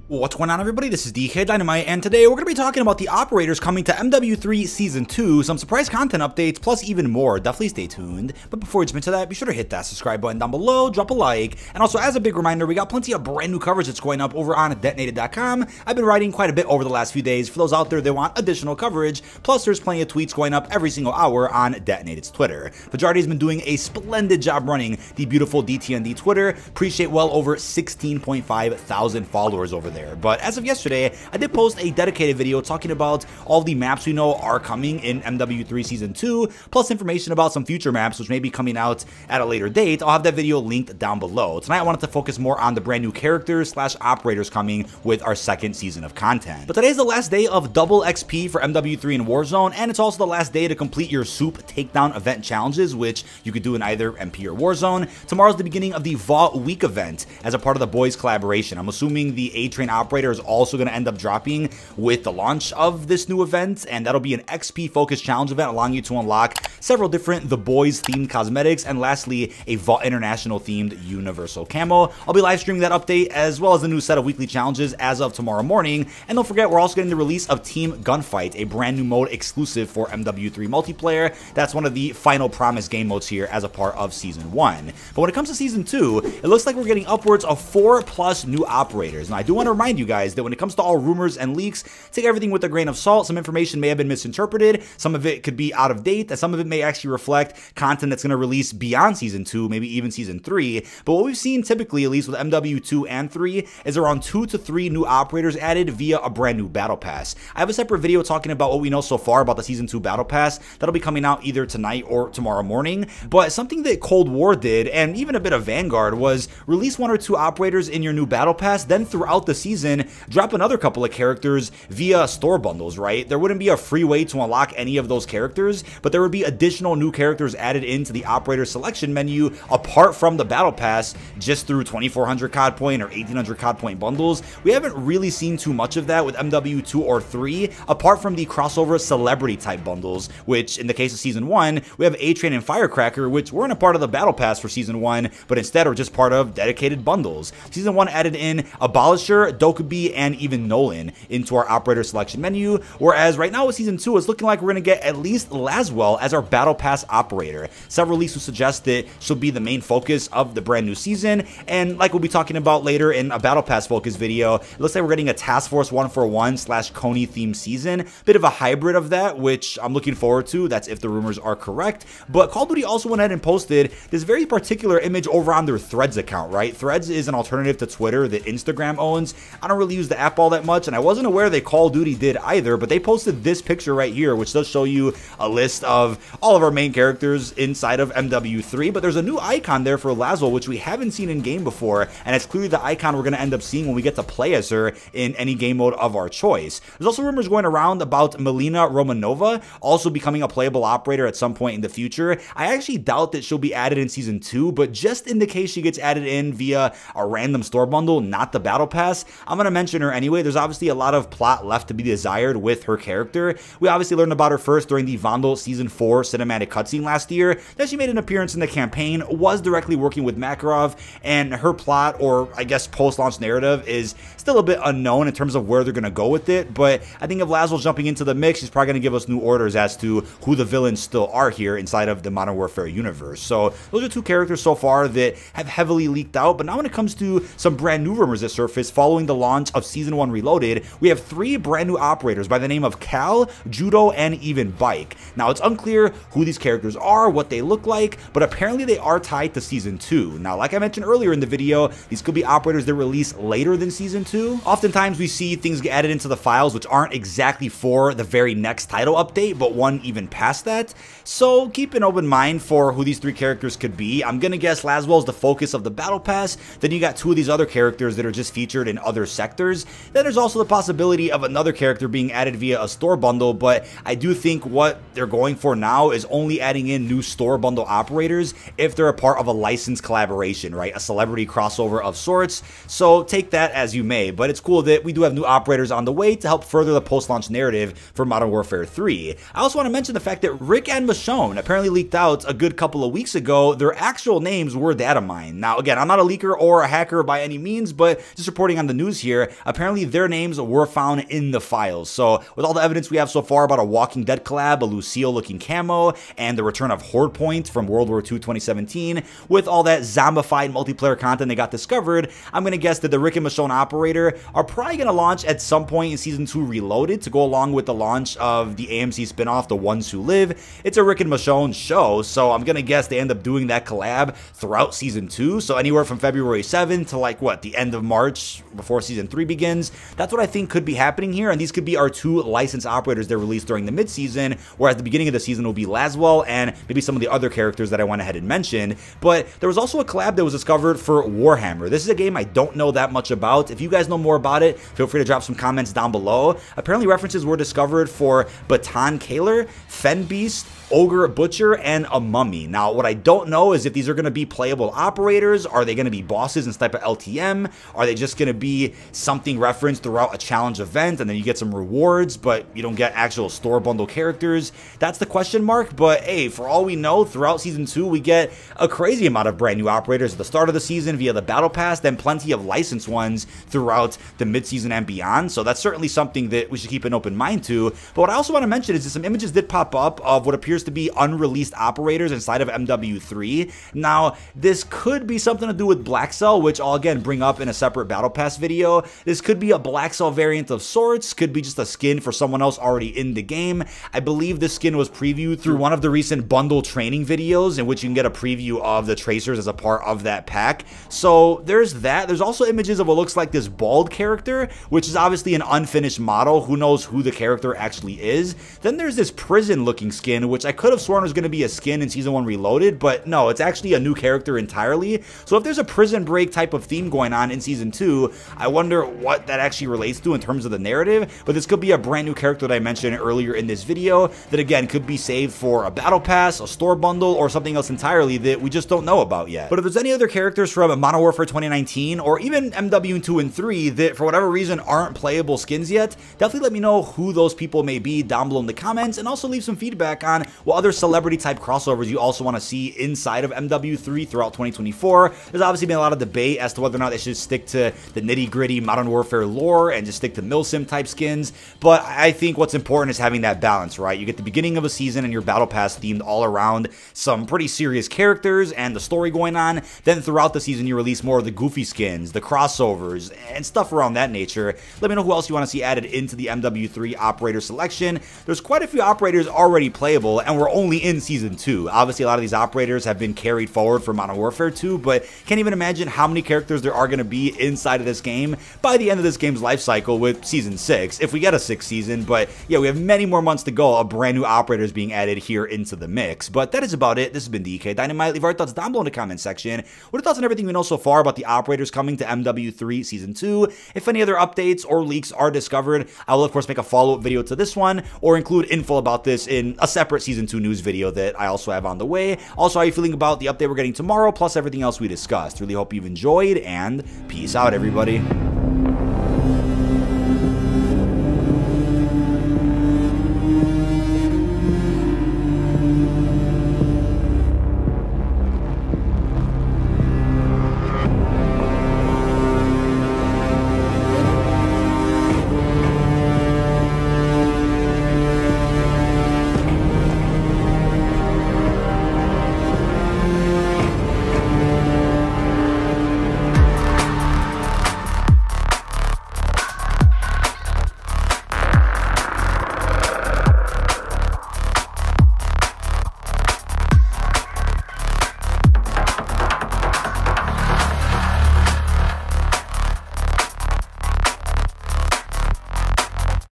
What's going on, everybody? This is dkdynamite, and today we're going to be talking about the operators coming to MW3 Season 2, some surprise content updates, plus even more. Definitely stay tuned. But before we jump into that, be sure to hit that subscribe button down below, drop a like, and also as a big reminder, we got plenty of brand new coverage that's going up over on detonated.com. I've been writing quite a bit over the last few days for those out there that want additional coverage, plus there's plenty of tweets going up every single hour on Detonated's Twitter. Fajardi has been doing a splendid job running the beautiful DTND Twitter. Appreciate well over 16.5 thousand followers over there. But as of yesterday, I did post a dedicated video talking about all the maps we know are coming in MW3 Season 2, plus information about some future maps which may be coming out at a later date. I'll have that video linked down below. Tonight I wanted to focus more on the brand new characters / operators coming with our second season of content. But today's the last day of double XP for MW3 in Warzone, and it's also the last day to complete your soup takedown event challenges, which you could do in either MP or Warzone. Tomorrow's the beginning of the Vault Week event as a part of the boys collaboration. I'm assuming the A-Train operator is also going to end up dropping with the launch of this new event, and that'll be an XP focused challenge event allowing you to unlock several different The Boys themed cosmetics, and lastly a Vault International themed universal camo. I'll be live streaming that update as well as the new set of weekly challenges as of tomorrow morning. And don't forget, we're also getting the release of Team Gunfight, a brand new mode exclusive for MW3 multiplayer. That's one of the final promised game modes here as a part of Season 1. But when it comes to Season 2, it looks like we're getting upwards of 4+ new operators. Now I do want to remind you guys that when it comes to all rumors and leaks, take everything with a grain of salt. Some information may have been misinterpreted, some of it could be out of date, and some of it may actually reflect content that's going to release beyond Season 2, maybe even Season 3. But what we've seen typically, at least with MW2 and 3, is around 2 to 3 new operators added via a brand new Battle Pass. I have a separate video talking about what we know so far about the Season 2 Battle Pass that'll be coming out either tonight or tomorrow morning. But something that Cold War did, and even a bit of Vanguard, was release 1 or 2 operators in your new Battle Pass, then throughout the season drop another couple of characters via store bundles, right? There wouldn't be a free way to unlock any of those characters, but there would be additional new characters added into the operator selection menu apart from the Battle Pass, just through 2400 COD point or 1800 COD point bundles. We haven't really seen too much of that with MW2 or 3, apart from the crossover celebrity type bundles, which in the case of Season 1, we have A-Train and Firecracker, which weren't a part of the Battle Pass for Season 1, but instead are just part of dedicated bundles. Season 1 added in Abolisher, Dokubi, and even Nolan into our operator selection menu, whereas right now with Season 2, it's looking like we're going to get at least Laswell as our Battle Pass operator. Several leaks will suggest that she'll be the main focus of the brand new season, and like we'll be talking about later in a Battle Pass focus video, it looks like we're getting a Task Force 141 / Coney themed season, bit of a hybrid of that, which I'm looking forward to. That's if the rumors are correct. But Call of Duty also went ahead and posted this very particular image over on their Threads account, right? Threads is an alternative to Twitter that Instagram owns. I don't really use the app all that much, and I wasn't aware that Call of Duty did either, but they posted this picture right here, which does show you a list of all of our main characters inside of MW3, but there's a new icon there for Laswell, which we haven't seen in game before, and it's clearly the icon we're going to end up seeing when we get to play as her in any game mode of our choice. There's also rumors going around about Milena Romanova also becoming a playable operator at some point in the future. I actually doubt that she'll be added in Season 2, but just in the case she gets added in via a random store bundle, not the Battle Pass, I'm going to mention her anyway. There's obviously a lot of plot left to be desired with her character. We obviously learned about her first during the Vandal Season 4 cinematic cutscene last year. Then she made an appearance in the campaign, was directly working with Makarov, and her plot, or I guess post-launch narrative, is still a bit unknown in terms of where they're going to go with it. But I think if Laswell jumping into the mix, she's probably going to give us new orders as to who the villains still are here inside of the Modern Warfare universe. So those are 2 characters so far that have heavily leaked out. But now when it comes to some brand new rumors that surfaced following the launch of Season 1 Reloaded, we have 3 brand new operators by the name of Cal, Judo, and even Bike. Now it's unclear who these characters are, what they look like, but apparently they are tied to Season 2. Now, like I mentioned earlier in the video, these could be operators that release later than Season 2. Oftentimes we see things get added into the files which aren't exactly for the very next title update, but one even past that. So keep an open mind for who these 3 characters could be. I'm gonna guess Laswell is the focus of the Battle Pass. Then you got 2 of these other characters that are just featured in other sectors. Then there's also the possibility of another character being added via a store bundle, but I do think what they're going for now now is only adding in new store bundle operators if they're a part of a licensed collaboration, right? A celebrity crossover of sorts. So take that as you may, but it's cool that we do have new operators on the way to help further the post-launch narrative for Modern Warfare 3. I also want to mention the fact that Rick and Michonne apparently leaked out a good couple of weeks ago. Their actual names were data mined. Now, again, I'm not a leaker or a hacker by any means, but just reporting on the news here, apparently their names were found in the files. So with all the evidence we have so far about a Walking Dead collab, a Lucille-looking camo, and the return of Horde Point from World War II 2017, with all that zombified multiplayer content they got discovered, I'm going to guess that the Rick and Michonne operator are probably going to launch at some point in Season 2 Reloaded to go along with the launch of the AMC spinoff, The Ones Who Live. It's a Rick and Michonne show, so I'm going to guess they end up doing that collab throughout Season 2, so anywhere from February 7th to like, what, the end of March before Season 3 begins. That's what I think could be happening here, and these could be our two licensed operators that released during the mid-season, whereas the beginning of the season will be Laswell and maybe some of the other characters that I went ahead and mentioned. But there was also a collab that was discovered for Warhammer. This is a game I don't know that much about. If you guys know more about it, feel free to drop some comments down below. Apparently references were discovered for Baton Kaler, Fen Beast, Ogre Butcher, and a Mummy. Now, what I don't know is if these are going to be playable operators. Are they going to be bosses in type of LTM? Are they just going to be something referenced throughout a challenge event, and then you get some rewards, but you don't get actual store bundle characters? That's the question mark, but hey, for all we know, throughout Season 2, we get a crazy amount of brand new operators at the start of the season via the Battle Pass, then plenty of licensed ones throughout the mid-season and beyond, so that's certainly something that we should keep an open mind to. But what I also want to mention is that some images did pop up of what appears to be unreleased operators inside of MW3. Now, this could be something to do with Black Cell, which I'll again bring up in a separate Battle Pass video. This could be a Black Cell variant of sorts, could be just a skin for someone else already in the game. I believe this skin was previewed through one of the recent bundle training videos in which you can get a preview of the tracers as a part of that pack. So there's that. There's also images of what looks like this bald character, which is obviously an unfinished model. Who knows who the character actually is. Then there's this prison looking skin, which I could have sworn was going to be a skin in Season 1 Reloaded, but no, it's actually a new character entirely. So if there's a prison break type of theme going on in Season 2, I wonder what that actually relates to in terms of the narrative. But this could be a brand new character that I mentioned earlier in this video that again could be saved for a Battle Pass, a store bundle, or something else entirely that we just don't know about yet. But if there's any other characters from Modern Warfare 2019 or even MW2 and 3 that for whatever reason aren't playable skins yet, definitely let me know who those people may be down below in the comments, and also leave some feedback on what other celebrity type crossovers you also want to see inside of MW3 throughout 2024. There's obviously been a lot of debate as to whether or not they should stick to the nitty gritty Modern Warfare lore and just stick to milsim type skins, but I think what's important is having that balance, right? You get the beginning of a season and your Battle Pass themed all around some pretty serious characters and the story going on, then throughout the season you release more of the goofy skins, the crossovers, and stuff around that nature. Let me know who else you want to see added into the MW3 operator selection. There's quite a few operators already playable, and we're only in Season 2. Obviously, a lot of these operators have been carried forward for Modern Warfare 2, but can't even imagine how many characters there are going to be inside of this game by the end of this game's life cycle with Season 6, if we get a 6th season. But yeah, we have many more months to go of brand new operators being added here into the mix. But that is about it. This has been dkdynamite. Leave our thoughts down below in the comment section. What are your thoughts on everything we know so far about the operators coming to MW3 Season 2? If any other updates or leaks are discovered, I will of course make a follow-up video to this one, or include info about this in a separate Season 2 news video that I also have on the way. Also, how are you feeling about the update we're getting tomorrow, plus everything else we discussed? Really hope you've enjoyed, and peace out, everybody.